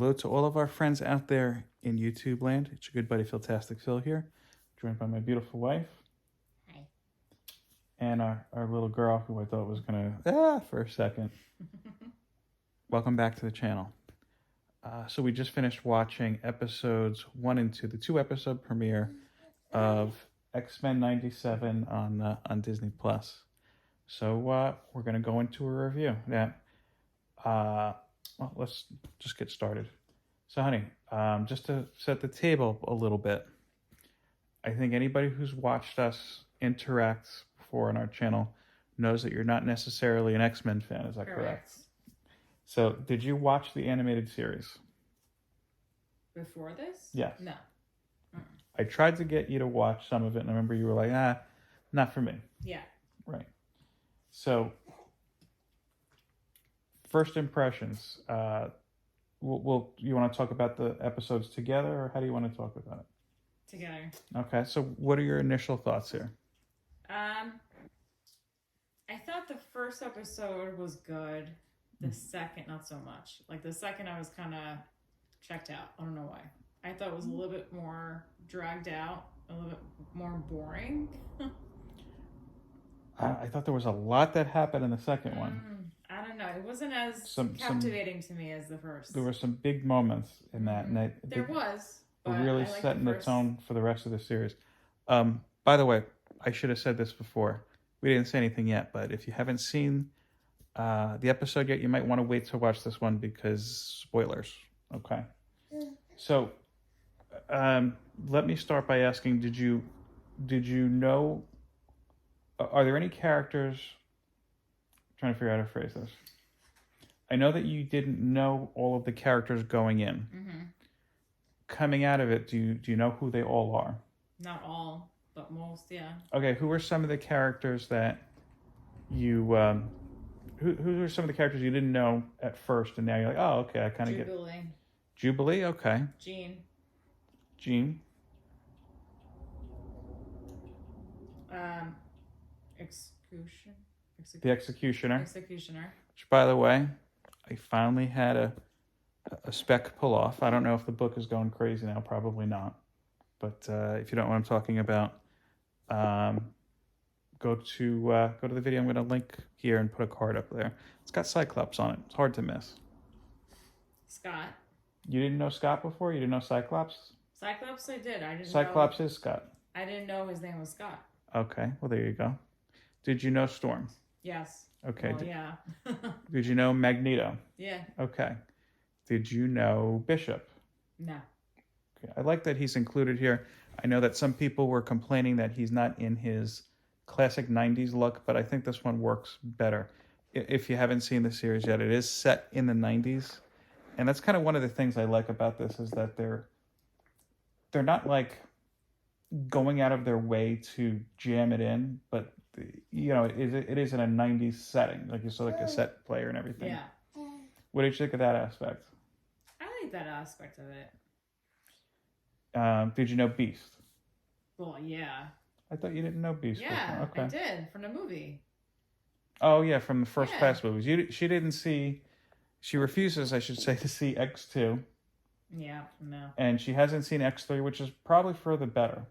Hello to all of our friends out there in YouTube land. It's your good buddy Philtastic Phil here, joined by my beautiful wife. Hi. And our little girl who I thought was going to, for a second. Welcome back to the channel. So we just finished watching episodes 1 and 2, the 2-episode premiere of X-Men 97 on Disney Plus. So we're going to go into a review. Well, let's just get started. So, honey, just to set the table a little bit, I think anybody who's watched us interact before on our channel knows that you're not necessarily an X-Men fan. Is that correct? So, did you watch the animated series? Before this? Yes. No. I tried to get you to watch some of it, and I remember you were like, not for me. Yeah. Right. So, first impressions. You want to talk about the episodes together, or how do you want to talk about it? Together. Okay, so what are your initial thoughts here? I thought the first episode was good. The second, not so much. Like the second, I was kind of checked out. I don't know why. I thought it was a little bit more dragged out, a little bit more boring. I thought there was a lot that happened in the second one. I don't know. It wasn't as captivating to me as the first. There were some big moments in that. And there was. But really setting the tone for the rest of the series. By the way, I should have said this before. We didn't say anything yet, but if you haven't seen the episode yet, you might want to wait to watch this one because spoilers. Okay. So let me start by asking, did you know, are there any characters, I'm trying to figure out how to phrase this. I know that you didn't know all of the characters going in. Mm-hmm. Coming out of it, do you know who they all are? Not all, but most, yeah. Okay, who are some of the characters that you who are some of the characters you didn't know at first, and now you're like, oh, okay, I kind of get Jubilee. Okay. Jean. The Executioner. Which, by the way, I finally had a spec pull off. I don't know if the book is going crazy now. Probably not. But if you don't know what I'm talking about, go to the video. I'm going to link here and put a card up there. It's got Cyclops on it. It's hard to miss. Scott. You didn't know Scott before? You didn't know Cyclops? Cyclops I did. I didn't Cyclops is Scott. I didn't know his name was Scott. Okay. Well, there you go. Did you know Storm? Yes. Okay. Well, yeah. Did you know Magneto? Yeah. Okay. Did you know Bishop? No. Okay. I like that he's included here. I know that some people were complaining that he's not in his classic 90s look, but I think this one works better. If you haven't seen the series yet, it is set in the 90s. And that's kind of one of the things I like about this is that they're not like going out of their way to jam it in, but you know, it is in a 90s setting, like you saw like a set player and everything. Yeah. What did you think of that aspect? I like that aspect of it. Did you know Beast? Well, yeah. I thought you didn't know Beast. Yeah, okay. I did from the movie. Oh yeah, from the first past movies. She didn't see. She refuses, I should say, to see X2. Yeah, no. And she hasn't seen X3, which is probably for the better.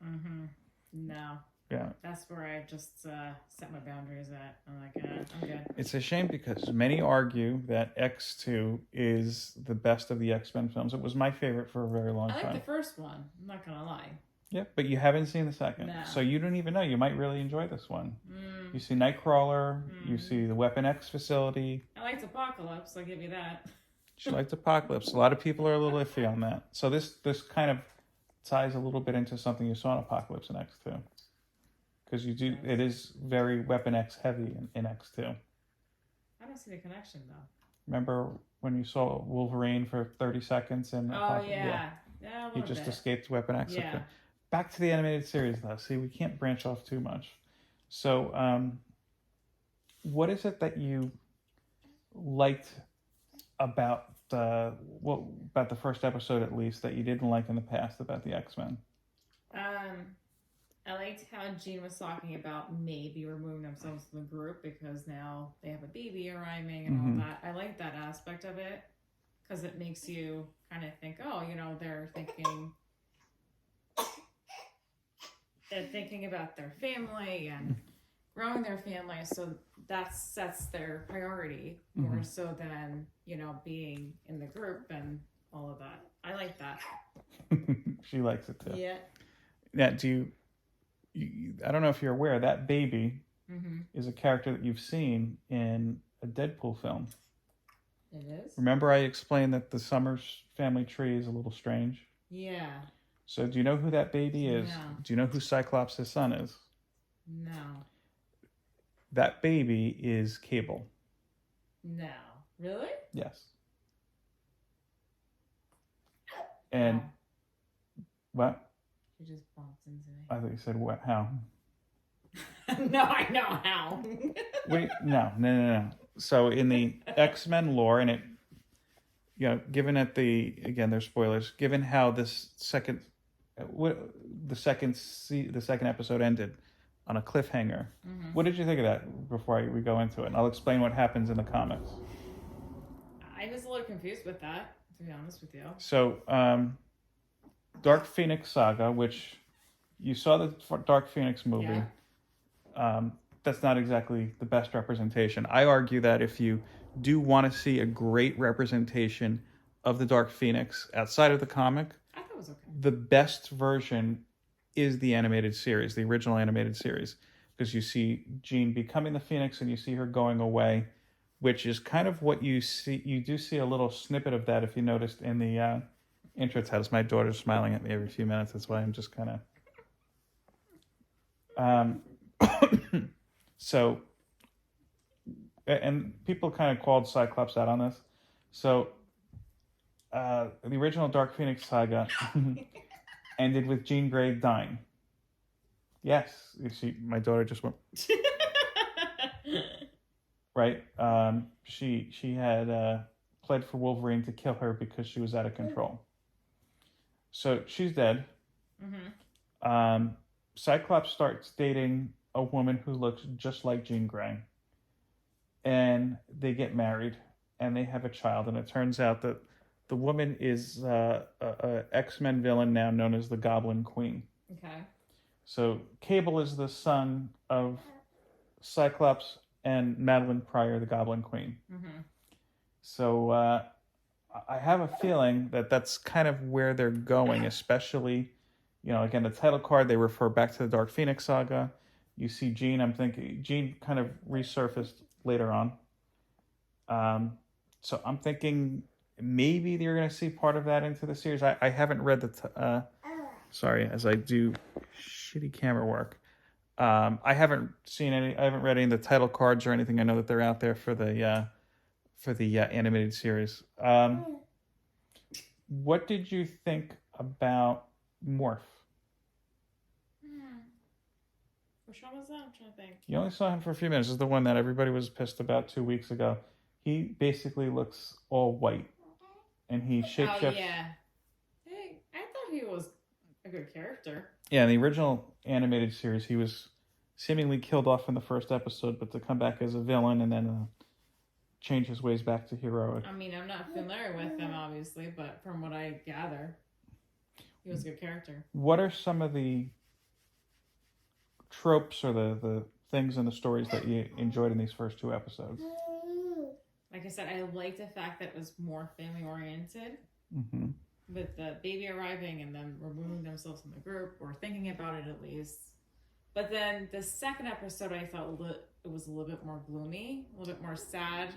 Mm-hmm. No. Yeah. That's where I just set my boundaries at. I'm like, I'm good. It's a shame because many argue that X2 is the best of the X-Men films. It was my favorite for a very long time. I like the first one. I'm not going to lie. Yeah, but you haven't seen the second. No. So you don't even know. You might really enjoy this one. You see Nightcrawler. You see the Weapon X facility. I liked Apocalypse. I'll give you that. She liked Apocalypse. A lot of people are a little iffy on that. So this kind of ties a little bit into something you saw in Apocalypse in X2. Because you do, it is very Weapon X heavy in X2. I don't see the connection though. Remember when you saw Wolverine for 30 seconds in Apocalypse? Oh yeah. Yeah, he just escaped Weapon X. Yeah. Okay. Back to the animated series though. See, we can't branch off too much. So, what is it that you liked about about the first episode at least that you didn't like in the past about the X-Men? I liked how Jean was talking about maybe removing themselves from the group because now they have a baby arriving and all that. I like that aspect of it because it makes you kind of think, oh, they're thinking about their family and growing their family, so that sets their priority more so than being in the group and all of that. I like that. She likes it too. Yeah. Now, I don't know if you're aware, that baby is a character that you've seen in a Deadpool film. It is? Remember I explained that the Summers family tree is a little strange? Yeah. So do you know who that baby is? No. Do you know who Cyclops' son is? No. That baby is Cable. No. Really? Yes. And what? She just bumped into me. I thought you said what? How? No, I know how. Wait, no. So in the X-Men lore, and it, given that there's spoilers. Given how this second episode ended on a cliffhanger, what did you think of that? Before we go into it, and I'll explain what happens in the comics. I was a little confused with that, to be honest with you. So, Dark Phoenix Saga, which you saw the Dark Phoenix movie. Yeah. That's not exactly the best representation. I argue that if you do want to see a great representation of the Dark Phoenix outside of the comic, I thought it was okay. the best version is the animated series, the original animated series, because you see Jean becoming the Phoenix and you see her going away, which is kind of what you see. You do see a little snippet of that if you noticed in the intro titles. My daughter's smiling at me every few minutes. That's why I'm just kind of... So, and people kind of called Cyclops out on this. So, the original Dark Phoenix saga ended with Jean Grey dying. Yes, my daughter just went... Right? She had pled for Wolverine to kill her because she was out of control. So, she's dead. Cyclops starts dating a woman who looks just like Jean Grey. And they get married, and they have a child, and it turns out that the woman is a X-Men villain now known as the Goblin Queen. Okay. So Cable is the son of Cyclops and Madeline Pryor, the Goblin Queen. So I have a feeling that that's kind of where they're going, especially, again, the title card, they refer back to the Dark Phoenix saga. You see Jean, I'm thinking, Jean kind of resurfaced later on. So I'm thinking maybe you're going to see part of that into the series. I haven't read sorry, as I do shitty camera work. I haven't read any of the title cards or anything. I know that they're out there for the animated series. What did you think about Morph? Which one was that? I'm trying to think. You only saw him for a few minutes. This is the one that everybody was pissed about 2 weeks ago. He basically looks all white, and he shapeshifts. Oh, yeah. Hey, I thought he was a good character. Yeah, in the original animated series, he was seemingly killed off in the first episode, but to come back as a villain and then change his ways back to heroic. I mean, I'm not familiar with him, obviously, but from what I gather, he was a good character. What are some of the tropes or the things in the stories that you enjoyed in these first 2 episodes? Like I said, I liked the fact that it was more family oriented, with the baby arriving and them removing themselves from the group, or thinking about it at least. But then the second episode, I felt it was a little bit more gloomy, a little bit more sad,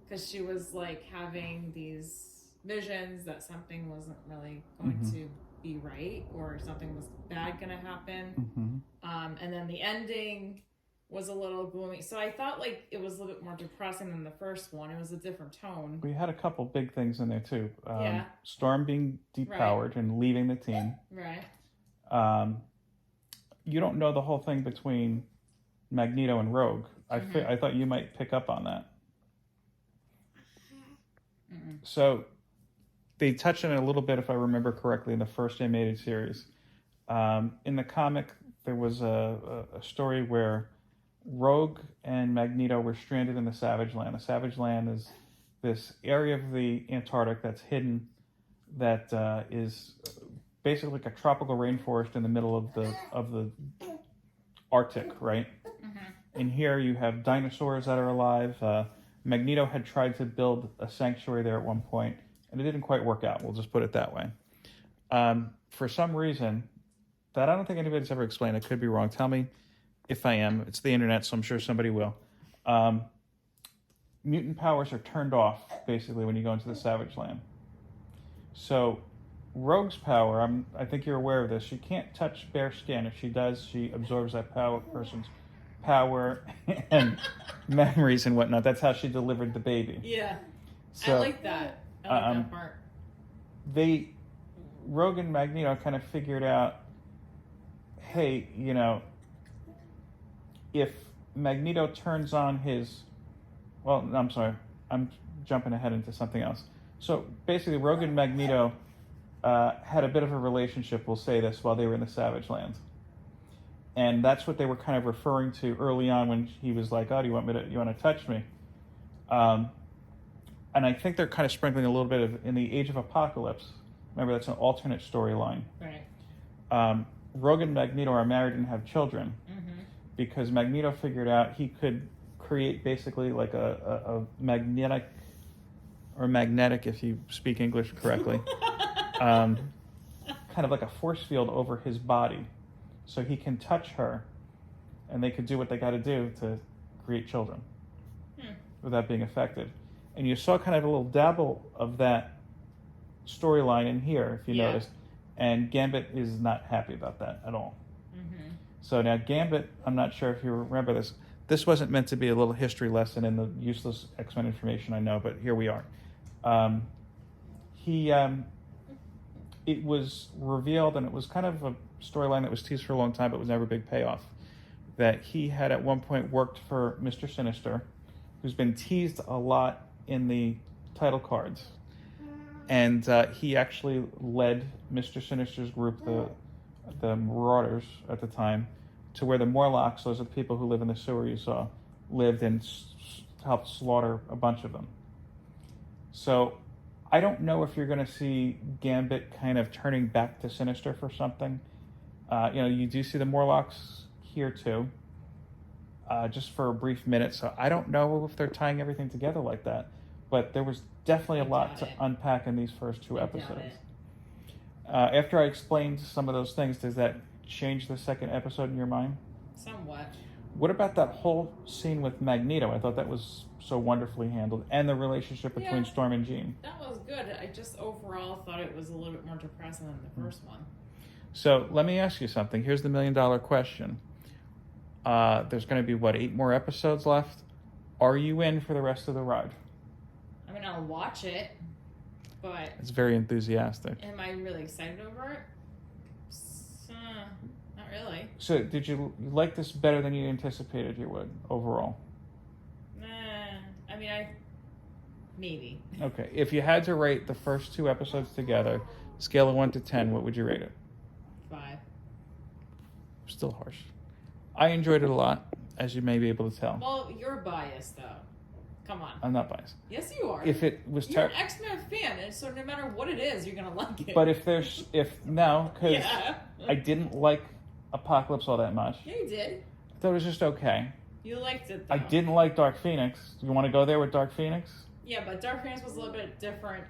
because she was like having these visions that something wasn't really going to be right, or something was bad going to happen. And then the ending was a little gloomy. So I thought like it was a little bit more depressing than the first one. It was a different tone. We had a couple big things in there too. Yeah. Storm being depowered and leaving the team. Right. You don't know the whole thing between Magneto and Rogue. I thought you might pick up on that. So they touched on it a little bit, if I remember correctly, in the first animated series. In the comic, there was a story where Rogue and Magneto were stranded in the Savage Land. The Savage Land is this area of the Antarctic that's hidden, that is basically like a tropical rainforest in the middle of the Arctic, right? Mm-hmm. In here you have dinosaurs that are alive. Magneto had tried to build a sanctuary there at one point, and it didn't quite work out. We'll just put it that way. For some reason that I don't think anybody's ever explained, I could be wrong. Tell me if I am. It's the internet, so I'm sure somebody will. Mutant powers are turned off, basically, when you go into the Savage Land. So Rogue's power, I think you're aware of this, she can't touch bare skin. If she does, she absorbs that person's power and memories and whatnot. That's how she delivered the baby. Yeah. So, I like that. I like that part. Rogue and Magneto kind of figured out, hey, if Magneto turns on his... Well, I'm sorry. I'm jumping ahead into something else. So basically, Rogue and Magneto had a bit of a relationship, we'll say this, while they were in the Savage Land. And that's what they were kind of referring to early on when he was like, oh, you want to touch me? And I think they're kind of sprinkling a little bit of, in the Age of Apocalypse, remember that's an alternate storyline. Right. Rogue and Magneto are married and have children because Magneto figured out he could create basically like a magnetic if you speak English correctly, kind of like a force field over his body, so he can touch her, and they could do what they got to do to create children without being affected. And you saw kind of a little dabble of that storyline in here, if you noticed. And Gambit is not happy about that at all. Mm-hmm. So now Gambit, I'm not sure if you remember this. This wasn't meant to be a little history lesson in the useless X-Men information, I know, but here we are. It was revealed, and it was kind of a storyline that was teased for a long time, but was never a big payoff, that he had at one point worked for Mr. Sinister, who's been teased a lot in the title cards. And he actually led Mr. Sinister's group, the Marauders at the time, to where the Morlocks, those are the people who live in the sewer you saw, lived and helped slaughter a bunch of them. So I don't know if you're going to see Gambit kind of turning back to Sinister for something. You do see the Morlocks here too, just for a brief minute. So I don't know if they're tying everything together like that. But there was definitely a lot to unpack in these first two episodes. After I explained some of those things, does that change the second episode in your mind? Somewhat. What about that whole scene with Magneto? I thought that was so wonderfully handled. And the relationship between Storm and Jean. That was good. I just overall thought it was a little bit more depressing than the first one. So let me ask you something. Here's the $1 million question. There's going to be, 8 more episodes left? Are you in for the rest of the ride? I mean, I'll watch it, but... It's very enthusiastic. Am I really excited over it? Not really. So, did you like this better than you anticipated you would, overall? Maybe. Okay. If you had to rate the first 2 episodes together, scale of 1 to 10, what would you rate it? 5. Still harsh. I enjoyed it a lot, as you may be able to tell. Well, you're biased, though. Come on. I'm not biased. Yes, you are. If it was you're an X-Men fan, and so no matter what it is, you're gonna like it. But because I didn't like Apocalypse all that much. Yeah, you did. I thought it was just okay. You liked it, though. I didn't like Dark Phoenix. You want to go there with Dark Phoenix? Yeah, but Dark Phoenix was a little bit different,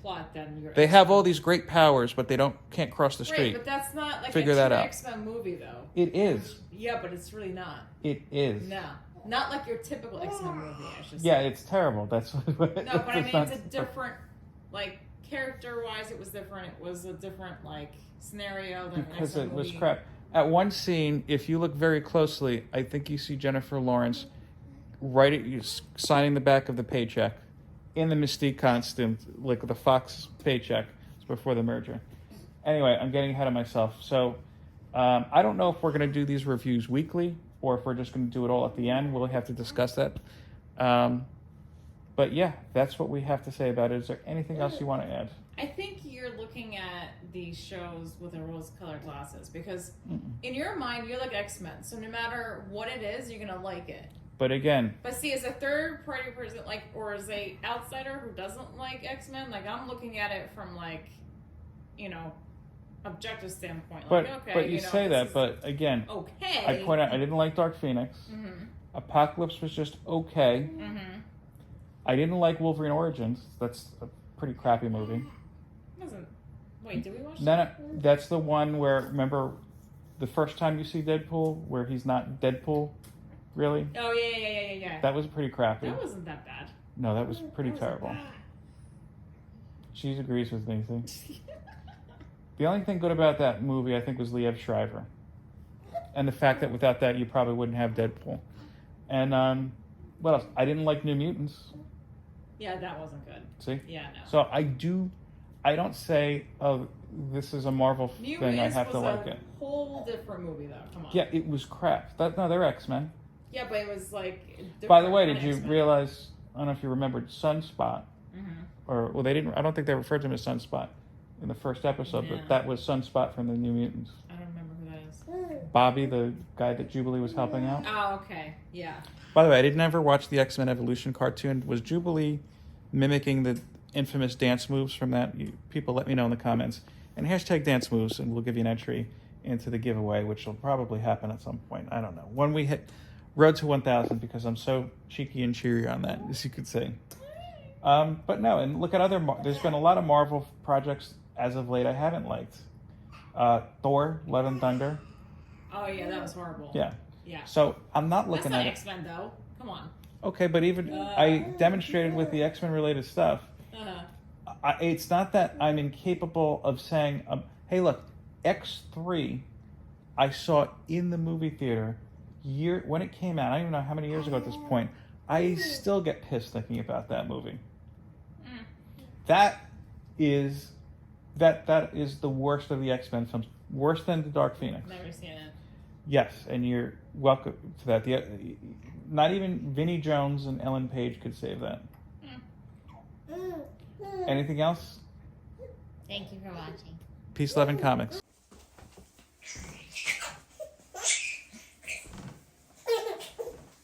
plot than your. They have all these great powers, but they can't cross the street. Right, but that's not like Figure a that true out. X-Men movie, though. It is. Yeah, but it's really not. It is. No. Not like your typical X-Men movie, I should say. Yeah, it's terrible. That's what. No, but I mean, it's a different, character-wise, it was different. It was a different, scenario than because an X-Men it was movie. crap. At one scene, if you look very closely, I think you see Jennifer Lawrence signing the back of the paycheck in the Mystique costume, like the Fox paycheck. It's before the merger. Anyway, I'm getting ahead of myself. So I don't know if we're going to do these reviews weekly or if we're just going to do it all at the end. We'll have to discuss that. But yeah, that's what we have to say about it. Is there anything else you want to add? I think you're looking at these shows with a rose-colored glasses because in your mind, you're like X-Men. So no matter what it is, you're going to like it. But again, But see, as a third party person, like, or as a outsider who doesn't like X-Men, like, I'm looking at it from, like, you know, objective standpoint. but Like, okay, but you know, say this that, is but again, okay. I point out I didn't like Dark Phoenix. Mm-hmm. Apocalypse was just okay. Mm-hmm. I didn't like Wolverine Origins. That's a pretty crappy movie. Wait, did we watch No, that? that's the one where, remember the first time you see Deadpool, where he's not Deadpool, really? Oh, yeah. That was pretty crappy. That wasn't that bad. No, that was pretty That wasn't terrible. bad. She agrees with me, see? The only thing good about that movie, I think, was Liev Schreiber. And the fact that without that, you probably wouldn't have Deadpool. And, what else? I didn't like New Mutants. Yeah, that wasn't good. See? Yeah, no. So I don't say, oh, this is a Marvel thing, I Mutants have to was like a it. whole different movie, though. Come on. Yeah, it was crap. No, they're X-Men. Yeah, but it was like. By the way, did different you X-Men. realize, I don't know if you remembered Sunspot, Mhm. well, they didn't, I don't think they referred to him as Sunspot in the first episode, Yeah. but that was Sunspot from the New Mutants. I don't remember who that is. Bobby, the guy that Jubilee was helping out. Oh, okay. Yeah. By the way, I didn't ever watch the X-Men Evolution cartoon. Was Jubilee mimicking the infamous dance moves from that? People let me know in the comments. And hashtag dance moves, and we'll give you an entry into the giveaway, which will probably happen at some point. I don't know. When we hit Road to 1,000, because I'm so cheeky and cheery on that, as you could say. But no, and look at there's been a lot of Marvel projects as of late I haven't liked. Thor, Love and Thunder. Oh, yeah, that was horrible. Yeah. Yeah. So I'm not That's looking not at it. X-Men, though. Come on. Okay, but even I demonstrated with the X-Men related stuff. Uh-huh. It's not that I'm incapable of saying, hey, look, X3, I saw in the movie theater when it came out. I don't even know how many years ago at this point. I still get pissed thinking about that movie. Mm. That is the worst of the X-Men films. Worse than the Dark Phoenix. Never seen it. Yes, and you're welcome to that. Not even Vinnie Jones and Ellen Page could save that. Anything else? Thank you for watching. Peace, love, and comics.